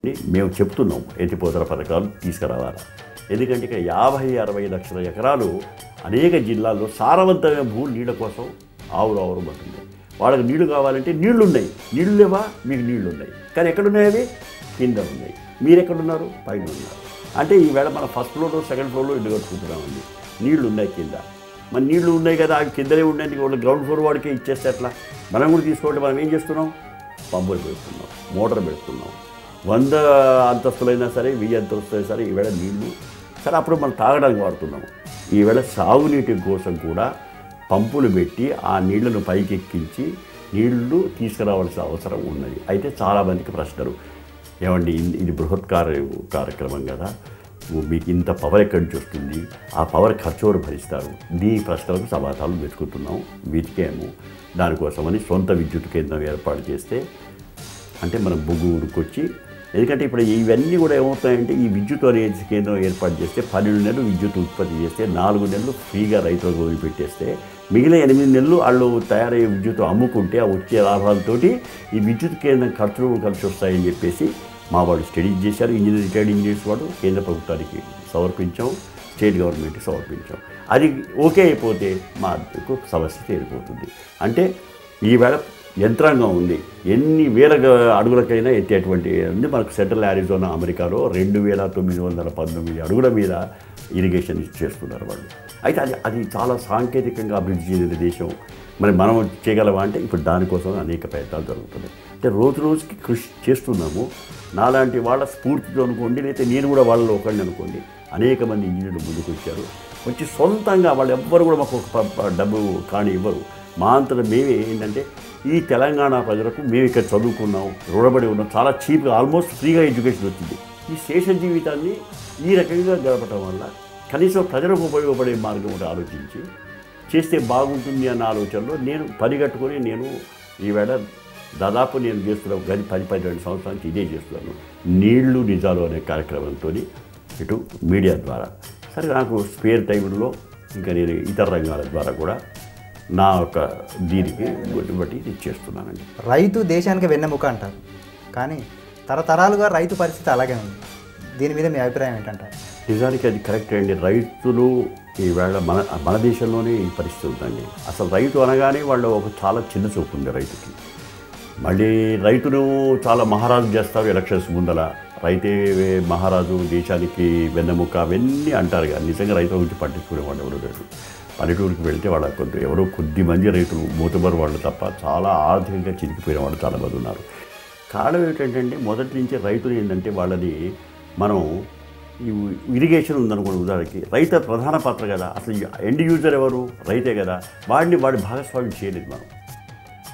మేము చెప్తున్నాం ఎత్తిపోతల పథకాలు తీసుకురావాలి. ఎందుకంటే ఇక్కడ 50-60 లక్షల ఎకరాలు అనేక జిల్లాల్లో సారవంతమైన భూమి నీళ్ళ కోసం ఆవురు పడుతుంది. వాళ్ళకి నీళ్లు కావాలంటే నీళ్లు ఉన్నాయి, నీళ్లు లేవా? మీకు నీళ్లు ఉన్నాయి, కానీ ఎక్కడున్నాయి? అవి కింద ఉన్నాయి. మీరు ఎక్కడున్నారు? పైన ఉన్నారు. అంటే ఈవేళ మన ఫస్ట్ ఫ్లోర్లో సెకండ్ ఫ్లోర్లో ఇల్లు కట్టుకుంటున్నామండి. నీళ్లు ఉన్నాయి కింద. మన నీళ్లు ఉన్నాయి కదా, అవి కిందనే ఉన్నాయి. వాళ్ళు గ్రౌండ్ ఫ్లోర్ వాడికే ఇచ్చేస్తే ఎట్లా? మనం కూడా తీసుకోండి. మనం ఏం చేస్తున్నాం? పంపులు పెడుతున్నాం, మోటార్ పెడుతున్నాం. 100 అంతస్తులైనా సరే, 1000 అంతస్తులైనా సరే ఈవేళ నీళ్లు సరే అప్పుడు మనం తాగడానికి వాడుతున్నాము. ఈవేళ సాగునీటి కోసం కూడా పంపులు పెట్టి ఆ నీళ్లను పైకెక్కించి నీళ్లు తీసుకురావాల్సిన అవసరం ఉన్నది. అయితే చాలామందికి ప్రశ్నలు, ఏమండి ఇది బృహత్ కార్యక్రమం కదా, మీకు ఇంత పవర్ ఎక్కడి నుంచి వస్తుంది? ఆ పవర్ ఖర్చు ఎవరు భరిస్తారు? ఈ ప్రశ్నలకు సమాధానం వెతుకుతున్నాం, వెతికాము. దానికోసమని సొంత విద్యుత్ కేంద్రం ఏర్పాటు చేస్తే, అంటే మనం బొగ్గు ఉరుకొచ్చి, ఎందుకంటే ఇప్పుడు ఇవన్నీ కూడా ఏమవుతాయంటే ఈ విద్యుత్ అనేది కేంద్రం ఏర్పాటు చేస్తే 12 నెలలు విద్యుత్ ఉత్పత్తి చేస్తే 4 నెలలు ఫ్రీగా రైతులకు వదిలిపెట్టేస్తే మిగిలిన 8 నెలలు వాళ్ళు తయారయ్యే విద్యుత్ అమ్ముకుంటే ఆ వచ్చే లాభాలతోటి ఈ విద్యుత్ కేంద్రం ఖర్చులు కలిసి వస్తాయని చెప్పేసి మా వాళ్ళు స్టడీ చేశారు. రిటైర్డ్ ఇంజనీర్స్ వాడు కేంద్ర ప్రభుత్వానికి సమర్పించాం, స్టేట్ గవర్నమెంట్కి సమర్పించాం. అది ఓకే అయిపోతే మాకు సమస్య తీరిపోతుంది. అంటే ఈవేళ యంత్రాంగం ఉంది, ఎన్ని వేల అడుగులకైనా ఎత్తేటువంటి ఉంది. మనకు సెంట్రల్ అరిజోనా అమెరికాలో 2919 అడుగుల మీద ఇరిగేషన్ చేస్తున్నారు వాళ్ళు. అయితే అది చాలా సాంకేతికంగా అభివృద్ధి చెందిన దేశం. మరి మనం చేయగలమా అంటే ఇప్పుడు దానికోసం అనేక ప్రయత్నాలు జరుగుతున్నాయి. అంటే రోజు రోజుకి కృషి చేస్తున్నాము. నాలాంటి వాళ్ళ స్ఫూర్తితో అనుకోండి, లేకపోతే నేను కూడా వాళ్ళలో ఒకరిని అనుకోండి, అనేక మంది ఇంజనీర్లు ముందుకు వచ్చారు. వచ్చి సొంతంగా వాళ్ళు ఎవ్వరు కూడా మాకు ఒక డబ్బు కానీ ఇవ్వరు. మా అంతటా మేమే ఏంటంటే ఈ తెలంగాణ ప్రజలకు మేము ఇక్కడ చదువుకున్నాం, రుణపడి ఉన్నాం, చాలా చీప్గా ఆల్మోస్ట్ ఫ్రీగా ఎడ్యుకేషన్ వచ్చింది. ఈ శేష జీవితాన్ని ఈ రకంగా గడపడం వల్ల కనీసం ప్రజలకు ఉపయోగపడే మార్గం ఒకటి ఆలోచించి చేస్తే బాగుంటుంది అన్న ఆలోచనలో నేను పరిగట్టుకొని నేను ఈవేళ దాదాపు నేను చేస్తున్నాను గది 10-12 సంవత్సరాల నుంచి ఇదే చేస్తున్నాను. నీళ్లు నిజాలు అనే కార్యక్రమంతో ఇటు మీడియా ద్వారా సరే నాకు స్పేర్ టైంలో ఇంకా నేను ఇతర రంగాల ద్వారా కూడా నా యొక్క దీనికి బట్టి ఇది చేస్తున్నానండి. రైతు దేశానికి వెన్నెముక అంటారు, కానీ తరతరాలుగా రైతు పరిస్థితి అలాగే ఉంది. దీని మీద మీ అభిప్రాయం ఏంటంటారు? నిజానికి అది కరెక్ట్ అండి. రైతులు ఈవేళ మన దేశంలోనే ఈ పరిస్థితి ఉందండి. అసలు రైతు అనగానే వాళ్ళు ఒక చాలా చిన్న చూపు ఉంది రైతుకి. మళ్ళీ రైతును చాలా మహారాజు చేస్తారు ఎలక్షన్స్ ముందల. రైతే మహారాజు, దేశానికి వెన్నెముక అవన్నీ అంటారు. కానీ నిజంగా రైతుల గురించి పట్టించుకునేవాళ్ళు ఎవరు లేరు. పల్లెటూరుకి వెళ్తే వాళ్ళ ఎవరో కొద్ది మంది రైతులు మూతబరు వాళ్ళు తప్ప చాలా ఆర్థికంగా చిరికిపోయిన వాళ్ళు చాలామంది ఉన్నారు. కారణం ఏంటంటే మొదటి నుంచి రైతులు ఏంటంటే వాళ్ళని మనం ఈ ఇరిగేషన్ ఉందనుకోండి, ఉదాహరణకి రైతు ప్రధాన పాత్ర కదా. అసలు ఎండ్ యూజర్ ఎవరు? రైతే కదా. వాడి భాగస్వామ్యం చేయలేదు మనం.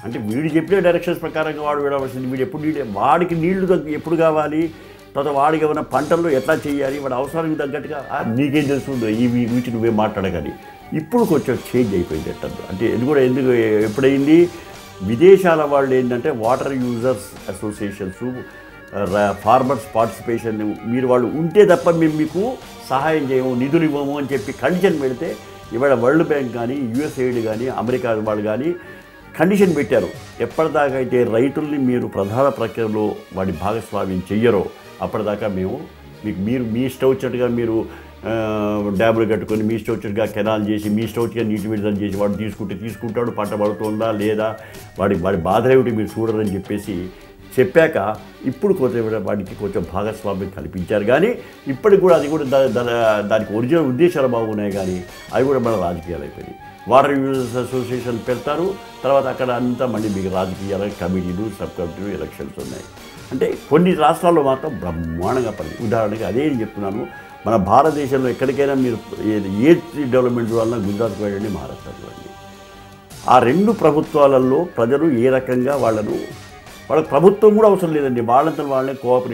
అంటే వీడు చెప్పిన డైరెక్షన్స్ ప్రకారంగా వాడు విడవలసింది. వాడికి నీళ్లు ఎప్పుడు కావాలి, తర్వాత వాడికి ఏమైనా పంటల్లో ఎట్లా చేయాలి, వాడి అవసరానికి తగ్గట్టుగా నీకేం తెలుస్తుంది ఈ వీటి నువ్వేం మాట్లాడగాని. ఇప్పుడు కొంచెం చేంజ్ అయిపోయింది అంటే ఎందుకు ఎప్పుడైంది, విదేశాల వాళ్ళు ఏంటంటే water users associations, farmers participation, మీరు వాళ్ళు ఉంటే తప్ప మేము మీకు సహాయం చేయము, నిధులు ఇవ్వము అని చెప్పి కండిషన్ పెడితే ఇవాళ వరల్డ్ బ్యాంక్ కానీ, యుఎస్ఐడి కానీ, అమెరికా వాళ్ళు కానీ కండిషన్ పెట్టారు. ఎప్పటిదాకా అయితే రైతుల్ని మీరు ప్రధాన ప్రక్రియలో వాడి భాగస్వామ్యం చెయ్యరో అప్పటిదాకా మీరు మీ ఇష్టం వచ్చినట్టుగా మీరు డ్యాములు కట్టుకొని మీ ఇష్టం వచ్చినట్టుగా కెనాల్ చేసి మీ ఇష్టం వచ్చిగా నీటి విడుదల చేసి వాడు తీసుకుంటాడు, పంట పడుతుందా లేదా, వాడి బాధ ఏమిటి మీరు చూడరని చెప్పేసి చెప్పాక ఇప్పుడు వాడికి కొంచెం భాగస్వామ్యం కల్పించారు. కానీ ఇప్పటికి కూడా అది కూడా దానికి ఒరిజినల్ ఉద్దేశాలు బాగున్నాయి, కానీ అవి కూడా మన రాజకీయాలు అయిపోయినాయి. వాటర్ యూజర్స్ అసోసియేషన్ పెడతారు, తర్వాత అక్కడ అంతా మళ్ళీ మీకు రాజకీయాల కమిటీలు, సబ్ కమిటీలు, ఎలక్షన్స్ ఉన్నాయి. అంటే కొన్ని రాష్ట్రాల్లో మాత్రం బ్రహ్మాండంగా పడింది. ఉదాహరణకి అదే చెప్తున్నాను, మన భారతదేశంలో ఎక్కడికైనా మీరు ఏ డెవలప్మెంట్ వల్ల గుజరాత్కి వెళ్ళండి, మహారాష్ట్రకి వెళ్ళండి, ఆ 2 ప్రభుత్వాలలో ప్రజలు ఏ రకంగా వాళ్ళ ప్రభుత్వం కూడా అవసరం లేదండి, వాళ్ళంతా వాళ్ళే కోఆపరేటివ్